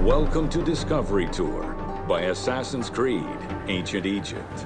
Welcome to Discovery Tour by Assassin's Creed: Ancient Egypt.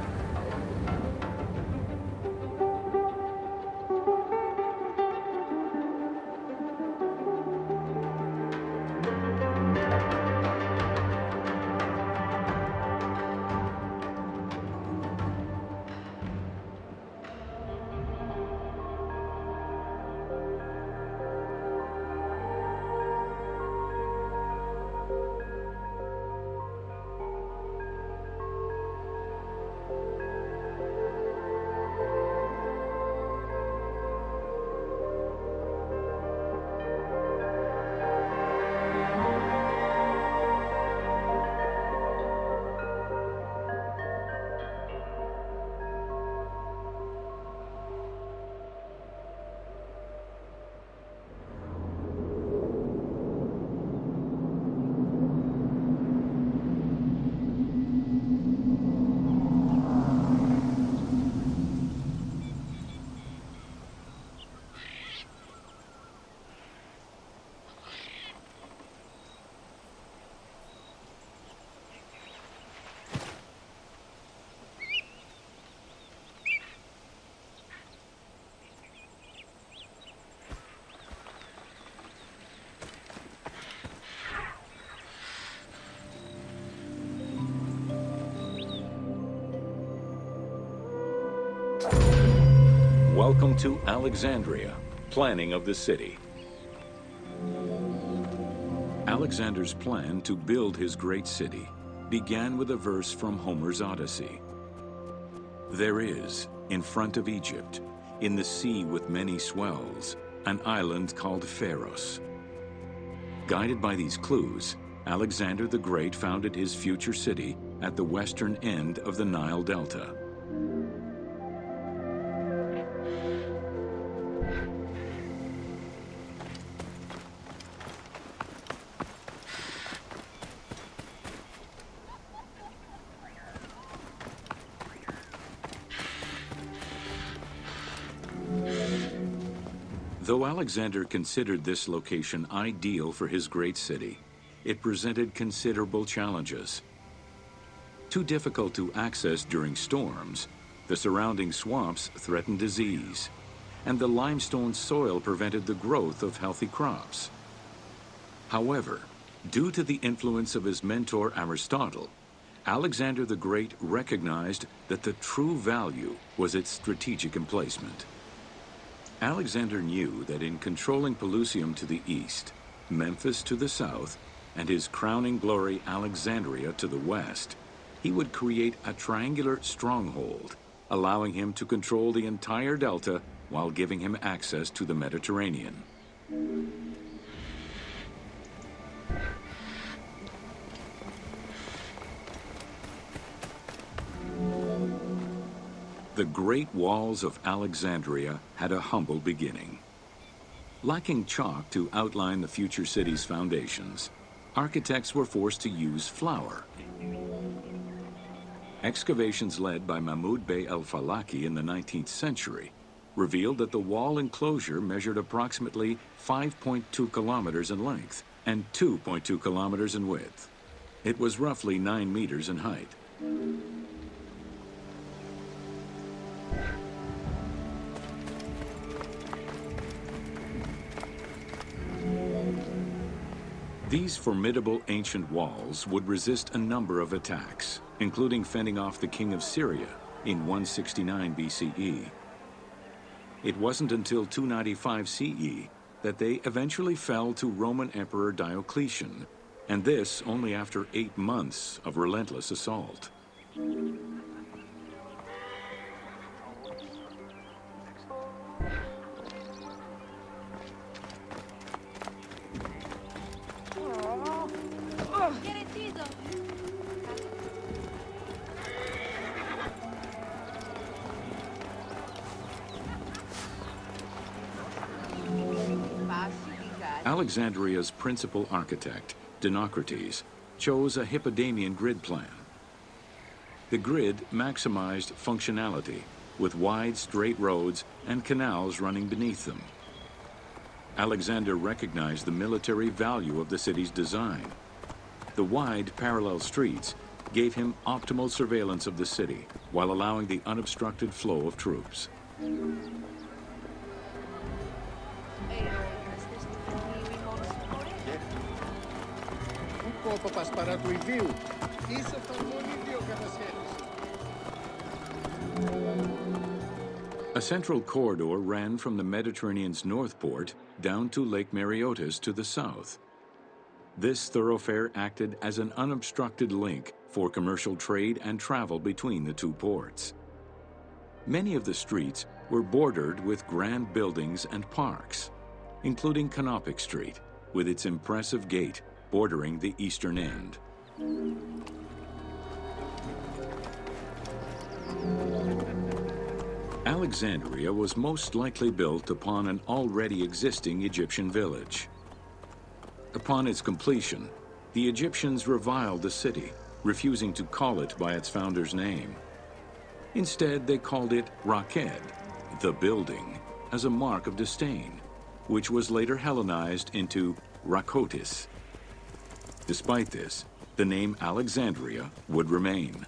Welcome to Alexandria, planning of the city. Alexander's plan to build his great city began with a verse from Homer's Odyssey. There is, in front of Egypt, in the sea with many swells, an island called Pharos. Guided by these clues, Alexander the Great founded his future city at the western end of the Nile Delta. Though Alexander considered this location ideal for his great city, it presented considerable challenges. Too difficult to access during storms, the surrounding swamps threatened disease, and the limestone soil prevented the growth of healthy crops. However, due to the influence of his mentor Aristotle, Alexander the Great recognized that the true value was its strategic emplacement. Alexander knew that in controlling Pelusium to the east, Memphis to the south, and his crowning glory Alexandria to the west, he would create a triangular stronghold, allowing him to control the entire delta while giving him access to the Mediterranean. The Great Walls of Alexandria had a humble beginning. Lacking chalk to outline the future city's foundations, architects were forced to use flour. Excavations led by Mahmud Bey el-Falaki in the 19th century revealed that the wall enclosure measured approximately 5.2 kilometers in length and 2.2 kilometers in width. It was roughly 9 meters in height. These formidable ancient walls would resist a number of attacks, including fending off the king of Syria in 169 BCE. It wasn't until 295 CE that they eventually fell to Roman Emperor Diocletian, and this only after 8 months of relentless assault. Alexandria's principal architect, Dinocrates, chose a Hippodamian grid plan. The grid maximized functionality, with wide, straight roads and canals running beneath them. Alexander recognized the military value of the city's design. The wide, parallel streets gave him optimal surveillance of the city while allowing the unobstructed flow of troops. A central corridor ran from the Mediterranean's north port down to Lake Mareotis to the south. This thoroughfare acted as an unobstructed link for commercial trade and travel between the two ports. Many of the streets were bordered with grand buildings and parks, including Canopic Street, with its impressive gate bordering the eastern end. Alexandria was most likely built upon an already existing Egyptian village. Upon its completion, the Egyptians reviled the city, refusing to call it by its founder's name. Instead, they called it Raked, the building, as a mark of disdain, which was later Hellenized into Rakotis. Despite this, the name Alexandria would remain.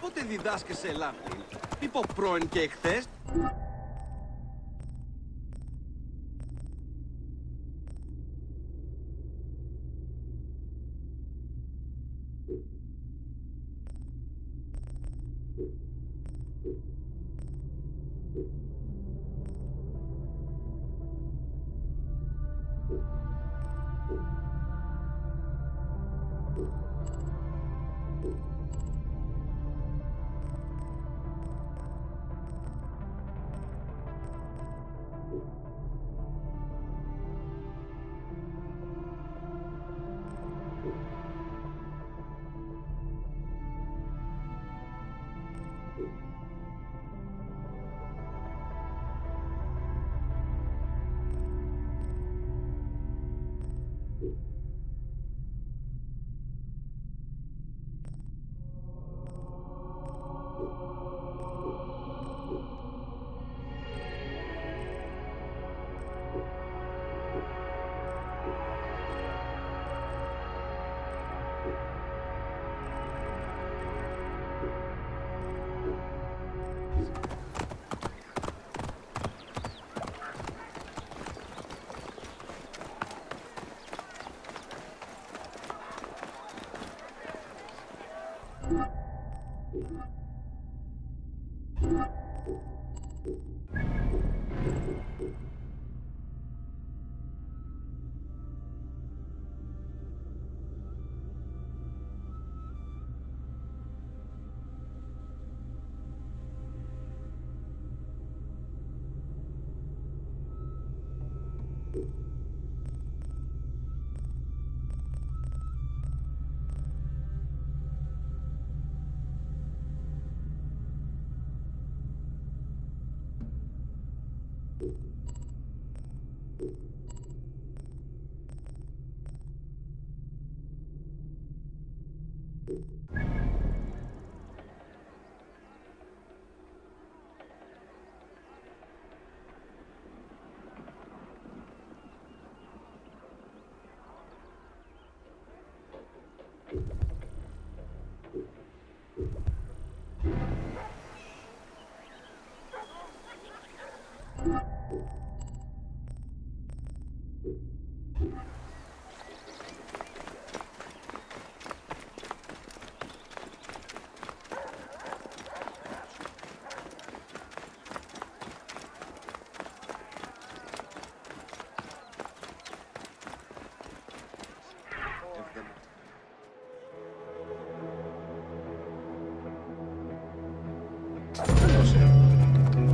Πότε διδάσκεσαι Λάτιν? Είπα πρώην και εχθές.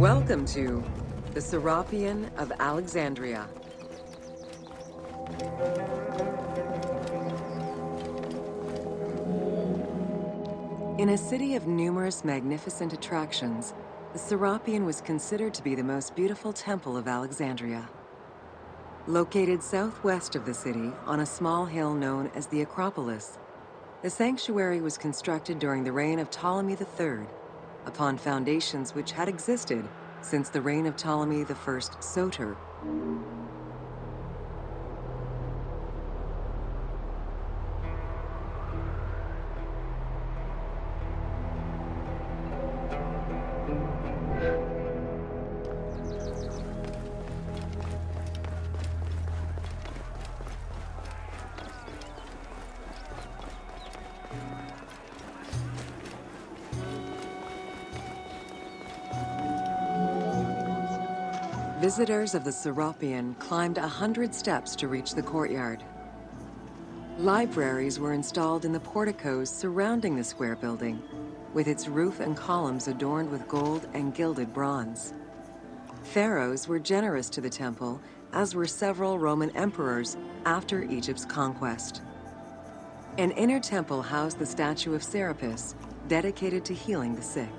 Welcome to the Serapeum of Alexandria. In a city of numerous magnificent attractions, the Serapeum was considered to be the most beautiful temple of Alexandria. Located southwest of the city on a small hill known as the Acropolis, the sanctuary was constructed during the reign of Ptolemy III, upon foundations which had existed since the reign of Ptolemy I Soter. Visitors of the Serapeum climbed 100 steps to reach the courtyard. Libraries were installed in the porticos surrounding the square building, with its roof and columns adorned with gold and gilded bronze. Pharaohs were generous to the temple, as were several Roman emperors after Egypt's conquest. An inner temple housed the statue of Serapis, dedicated to healing the sick.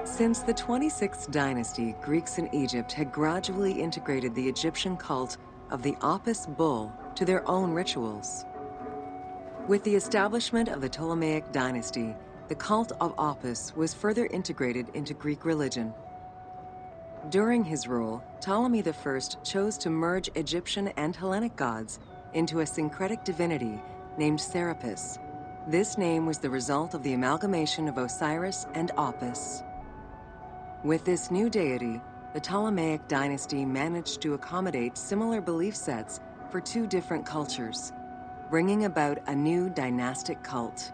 Since the 26th dynasty, Greeks in Egypt had gradually integrated the Egyptian cult of the Apis bull to their own rituals. With the establishment of the Ptolemaic dynasty, the cult of Apis was further integrated into Greek religion. During his rule, Ptolemy I chose to merge Egyptian and Hellenic gods into a syncretic divinity named Serapis. This name was the result of the amalgamation of Osiris and Apis. With this new deity, the Ptolemaic dynasty managed to accommodate similar belief sets for two different cultures, bringing about a new dynastic cult.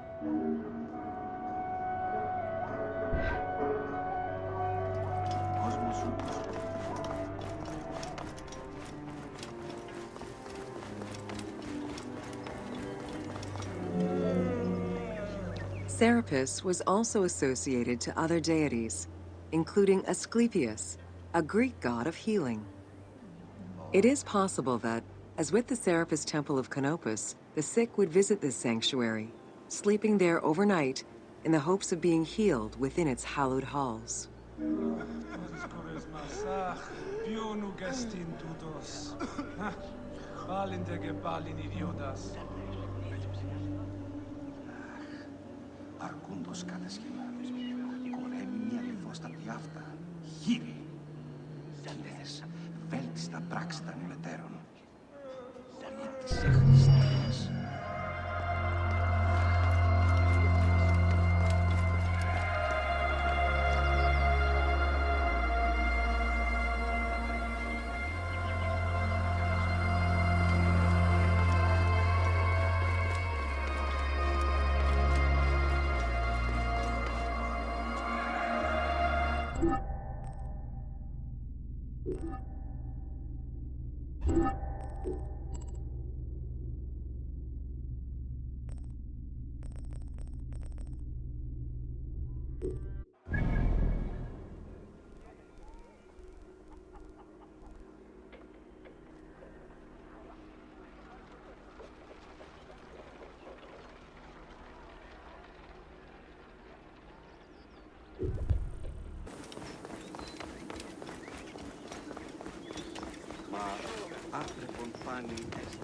Serapis was also associated to other deities, including Asclepius, a Greek god of healing. It is possible that, as with the Serapis Temple of Canopus, the sick would visit this sanctuary, sleeping there overnight in the hopes of being healed within its hallowed halls. Αρκούντος κατεσχεμένος, κορέμια λιθώστα διάφτα, γύρι. Κοίτες, βέλτιστα πράξτα μετέρων. Πολίτης Χριστές. Μα άπρεπον πάνη έστι.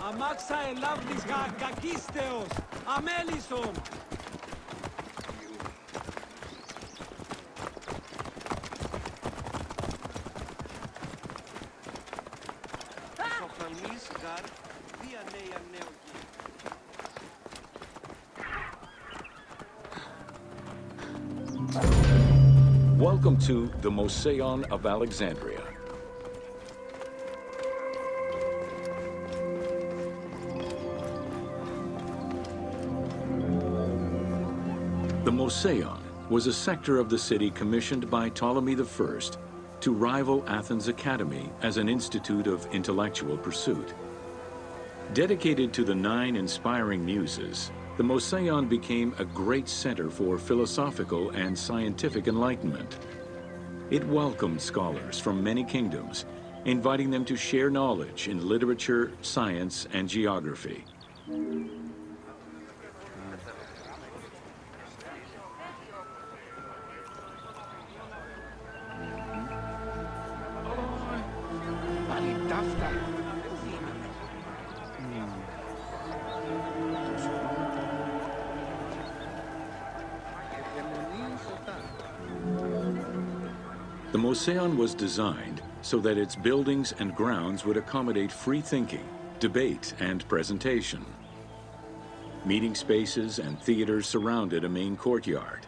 Αμάξα ελάβνης κακίστεως, αμέλισσον. Σοφαλμής γαρ, διανέια νέογη. Welcome to the Mouseion of Alexandria. The Mouseion was a sector of the city commissioned by Ptolemy I to rival Athens' Academy as an institute of intellectual pursuit. Dedicated to the 9 inspiring muses, the Mouseion became a great center for philosophical and scientific enlightenment. It welcomed scholars from many kingdoms, inviting them to share knowledge in literature, science, and geography. Πάλι ταύτα. The Mouseion was designed so that its buildings and grounds would accommodate free thinking, debate, and presentation. Meeting spaces and theaters surrounded a main courtyard.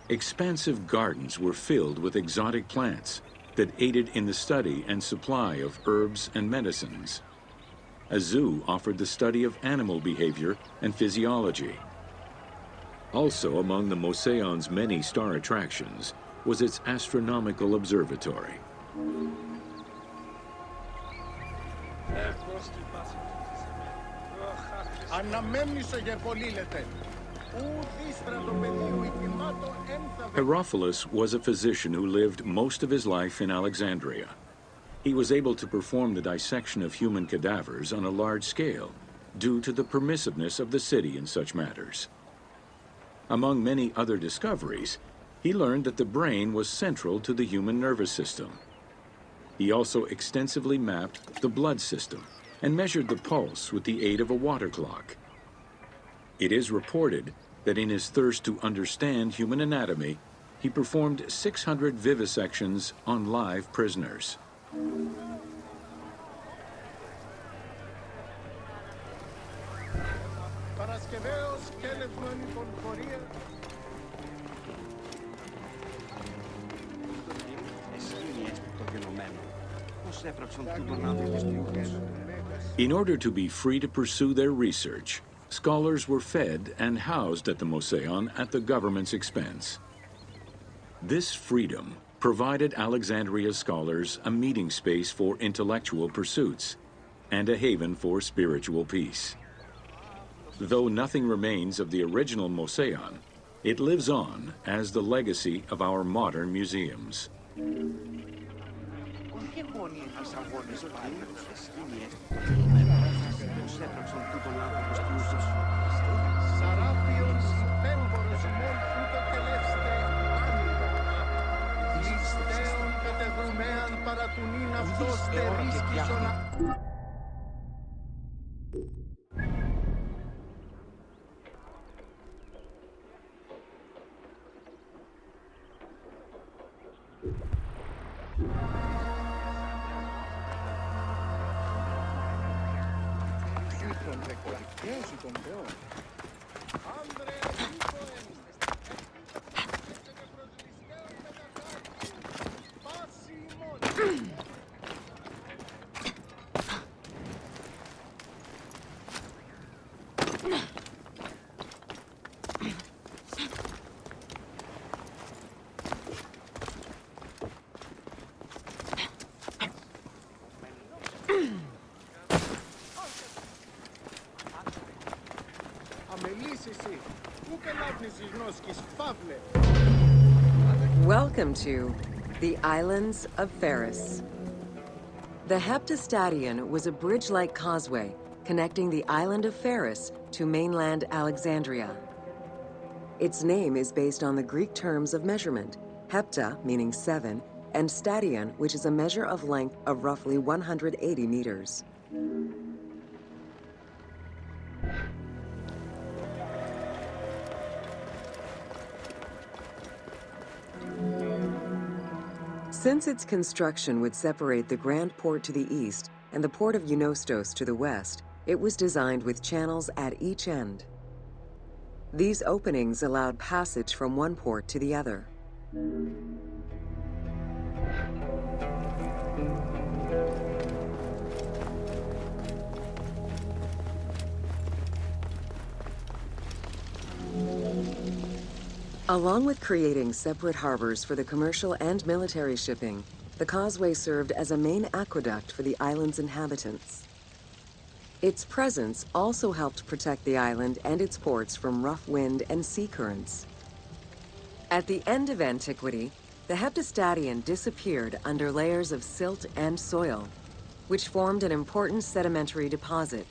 Expansive gardens were filled with exotic plants that aided in the study and supply of herbs and medicines. A zoo offered the study of animal behavior and physiology. Also among the Mouseion's many star attractions was its astronomical observatory. Herophilus was a physician who lived most of his life in Alexandria. He was able to perform the dissection of human cadavers on a large scale due to the permissiveness of the city in such matters. Among many other discoveries, he learned that the brain was central to the human nervous system. He also extensively mapped the blood system and measured the pulse with the aid of a water clock. It is reported that in his thirst to understand human anatomy, he performed 600 vivisections on live prisoners. In order to be free to pursue their research, scholars were fed and housed at the Mouseion at the government's expense. This freedom provided Alexandria's scholars a meeting space for intellectual pursuits and a haven for spiritual peace. Though nothing remains of the original Mouseion, it lives on as the legacy of our modern museums. Welcome to the Islands of Pharis. The Heptastadion was a bridge-like causeway connecting the island of Pharis to mainland Alexandria. Its name is based on the Greek terms of measurement, hepta, meaning 7, and stadion, which is a measure of length of roughly 180 meters. Since its construction would separate the Grand Port to the east and the Port of Eunostos to the west, it was designed with channels at each end. These openings allowed passage from one port to the other. Along with creating separate harbors for the commercial and military shipping, the causeway served as a main aqueduct for the island's inhabitants. Its presence also helped protect the island and its ports from rough wind and sea currents. At the end of antiquity, the Heptastadion disappeared under layers of silt and soil, which formed an important sedimentary deposit.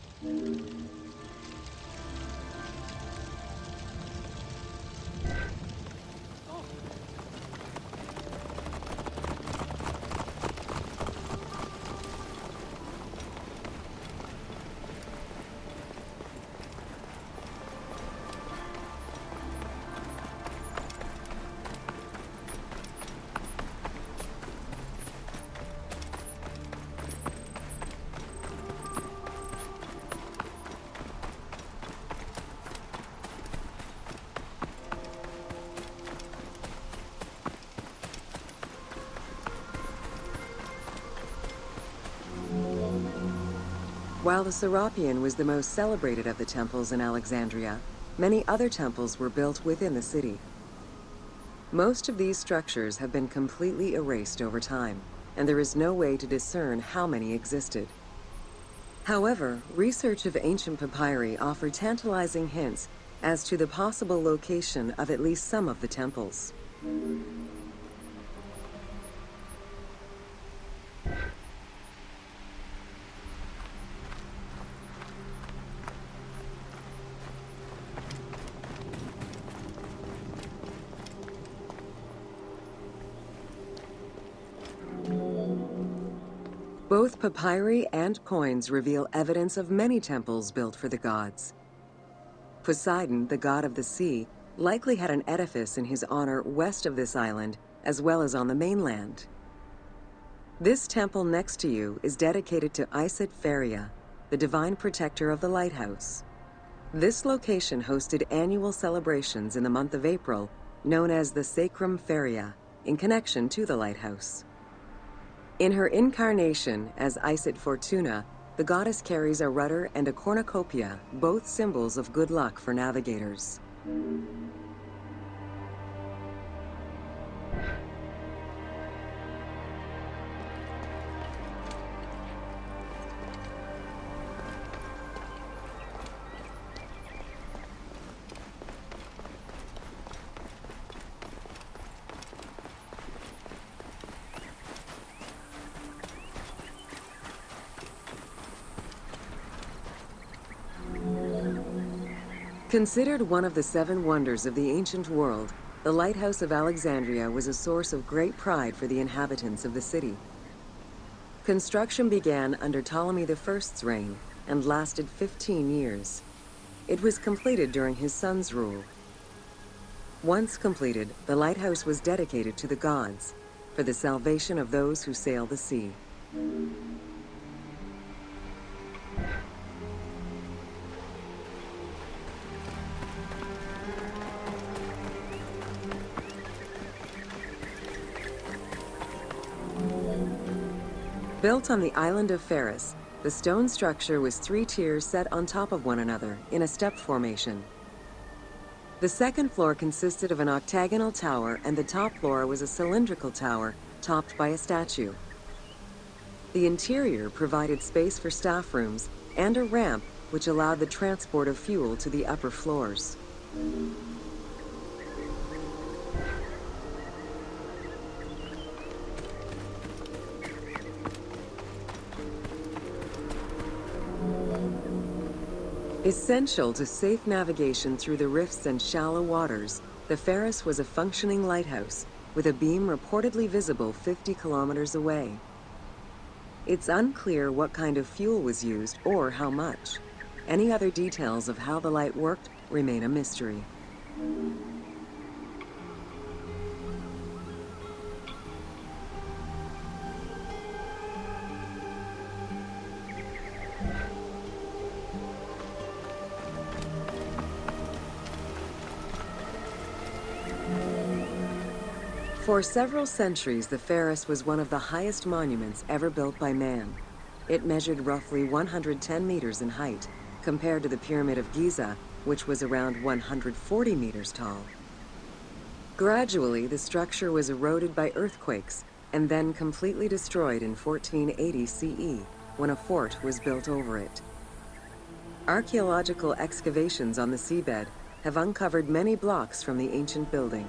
While the Serapeum was the most celebrated of the temples in Alexandria, many other temples were built within the city. Most of these structures have been completely erased over time, and there is no way to discern how many existed. However, research of ancient papyri offer tantalizing hints as to the possible location of at least some of the temples. Both papyri and coins reveal evidence of many temples built for the gods. Poseidon, the god of the sea, likely had an edifice in his honor west of this island, as well as on the mainland. This temple next to you is dedicated to Isis Pharia, the divine protector of the lighthouse. This location hosted annual celebrations in the month of April, known as the Sacrum Pharia, in connection to the lighthouse. In her incarnation as Isis Fortuna, the goddess carries a rudder and a cornucopia, both symbols of good luck for navigators. Considered one of the 7 wonders of the ancient world, the Lighthouse of Alexandria was a source of great pride for the inhabitants of the city. Construction began under Ptolemy I's reign and lasted 15 years. It was completed during his son's rule. Once completed, the lighthouse was dedicated to the gods for the salvation of those who sail the sea. Built on the island of Pharos, the stone structure was 3 tiers set on top of one another in a step formation. The second floor consisted of an octagonal tower, and the top floor was a cylindrical tower topped by a statue. The interior provided space for staff rooms and a ramp which allowed the transport of fuel to the upper floors. Essential to safe navigation through the rifts and shallow waters, the Pharos was a functioning lighthouse with a beam reportedly visible 50 kilometers away. It's unclear what kind of fuel was used or how much. Any other details of how the light worked remain a mystery. For several centuries, the Pharos was one of the highest monuments ever built by man. It measured roughly 110 meters in height, compared to the Pyramid of Giza, which was around 140 meters tall. Gradually, the structure was eroded by earthquakes and then completely destroyed in 1480 CE, when a fort was built over it. Archaeological excavations on the seabed have uncovered many blocks from the ancient building.